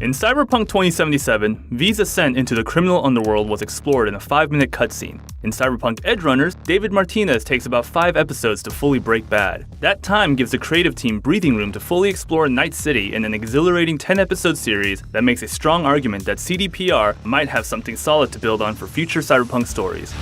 In Cyberpunk 2077, V's ascent into the criminal underworld was explored in a 5-minute cutscene. In Cyberpunk Edgerunners, David Martinez takes about 5 episodes to fully break bad. That time gives the creative team breathing room to fully explore Night City in an exhilarating 10-episode series that makes a strong argument that CDPR might have something solid to build on for future Cyberpunk stories.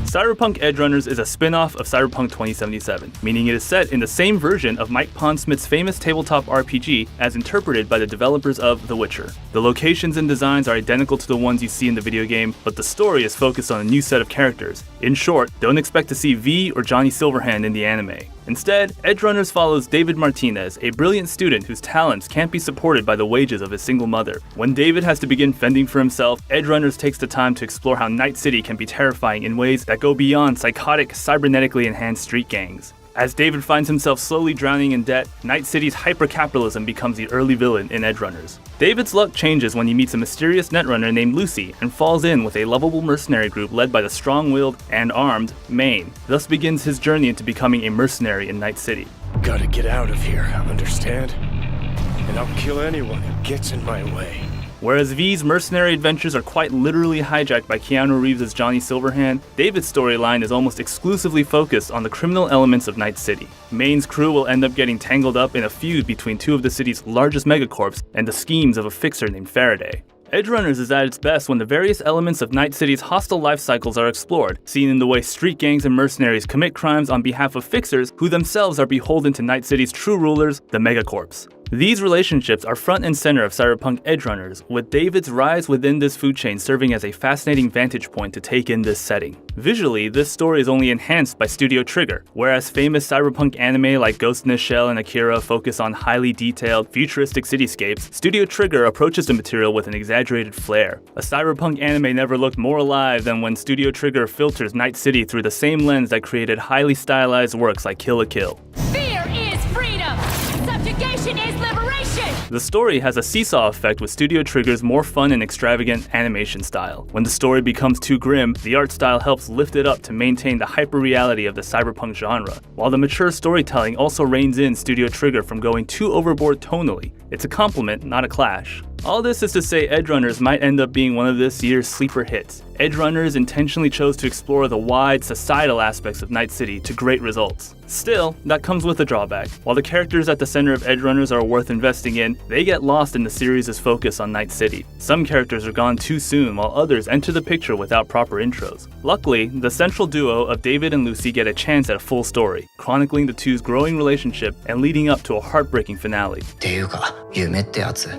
Cyberpunk Edgerunners is a spin-off of Cyberpunk 2077, meaning it is set in the same version of Mike Pondsmith's famous tabletop RPG as interpreted by the developers of The Witcher. The locations and designs are identical to the ones you see in the video game, but the story is focused on a new set of characters. In short, don't expect to see V or Johnny Silverhand in the anime. Instead, Edgerunners follows David Martinez, a brilliant student whose talents can't be supported by the wages of his single mother. When David has to begin fending for himself, Edgerunners takes the time to explore how Night City can be terrifying in ways that go beyond psychotic, cybernetically enhanced street gangs. As David finds himself slowly drowning in debt, Night City's hyper-capitalism becomes the early villain in Edgerunners. David's luck changes when he meets a mysterious netrunner named Lucy and falls in with a lovable mercenary group led by the strong-willed and armed Maine. Thus begins his journey into becoming a mercenary in Night City. Gotta get out of here, understand? And I'll kill anyone who gets in my way. Whereas V's mercenary adventures are quite literally hijacked by Keanu Reeves' Johnny Silverhand, David's storyline is almost exclusively focused on the criminal elements of Night City. Maine's crew will end up getting tangled up in a feud between 2 of the city's largest megacorps and the schemes of a fixer named Faraday. Edgerunners is at its best when the various elements of Night City's hostile life cycles are explored, seen in the way street gangs and mercenaries commit crimes on behalf of fixers who themselves are beholden to Night City's true rulers, the megacorps. These relationships are front and center of Cyberpunk Edgerunners, with David's rise within this food chain serving as a fascinating vantage point to take in this setting. Visually, this story is only enhanced by Studio Trigger, whereas famous cyberpunk anime like Ghost in the Shell and Akira focus on highly detailed, futuristic cityscapes, Studio Trigger approaches the material with an exaggerated flair. A cyberpunk anime never looked more alive than when Studio Trigger filters Night City through the same lens that created highly stylized works like Kill la Kill. Fear is freedom! Subjugation is liberation! The story has a seesaw effect with Studio Trigger's more fun and extravagant animation style. When the story becomes too grim, the art style helps lift it up to maintain the hyper-reality of the cyberpunk genre, while the mature storytelling also reins in Studio Trigger from going too overboard tonally. It's a compliment, not a clash. All this is to say Edgerunners might end up being one of this year's sleeper hits. Edgerunners intentionally chose to explore the wide, societal aspects of Night City to great results. Still, that comes with a drawback. While the characters at the center of Edgerunners are worth investing in, they get lost in the series' focus on Night City. Some characters are gone too soon, while others enter the picture without proper intros. Luckily, the central duo of David and Lucy get a chance at a full story, chronicling the two's growing relationship and leading up to a heartbreaking finale. っていうか、夢ってやつ。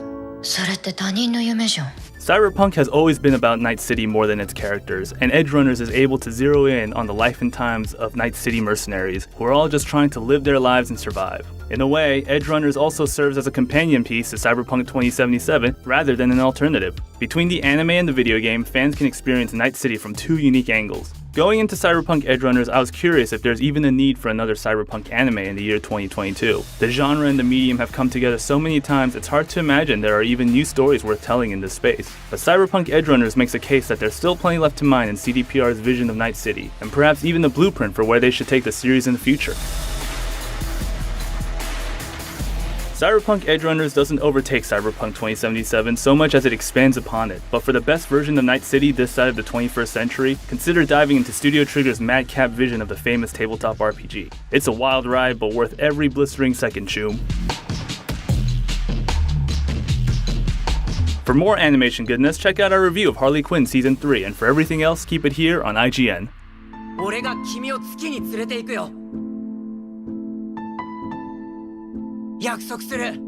それって他人の夢じゃん。 Cyberpunk has always been about Night City more than its characters, and Edgerunners is able to zero in on the life and times of Night City mercenaries, who are all just trying to live their lives and survive. In a way, Edgerunners also serves as a companion piece to Cyberpunk 2077 rather than an alternative. Between the anime and the video game, fans can experience Night City from 2 unique angles. Going into Cyberpunk Edgerunners, I was curious if there's even a need for another Cyberpunk anime in the year 2022. The genre and the medium have come together so many times, it's hard to imagine there are even new stories worth telling in this space. But Cyberpunk Edgerunners makes a case that there's still plenty left to mine in CDPR's vision of Night City, and perhaps even the blueprint for where they should take the series in the future. Cyberpunk Edgerunners doesn't overtake Cyberpunk 2077 so much as it expands upon it, but for the best version of Night City this side of the 21st century, consider diving into Studio Trigger's madcap vision of the famous tabletop RPG. It's a wild ride, but worth every blistering second, choom. For more animation goodness, check out our review of Harley Quinn Season 3, and for everything else, keep it here on IGN. 俺が君を月に連れて行くよ。約束する。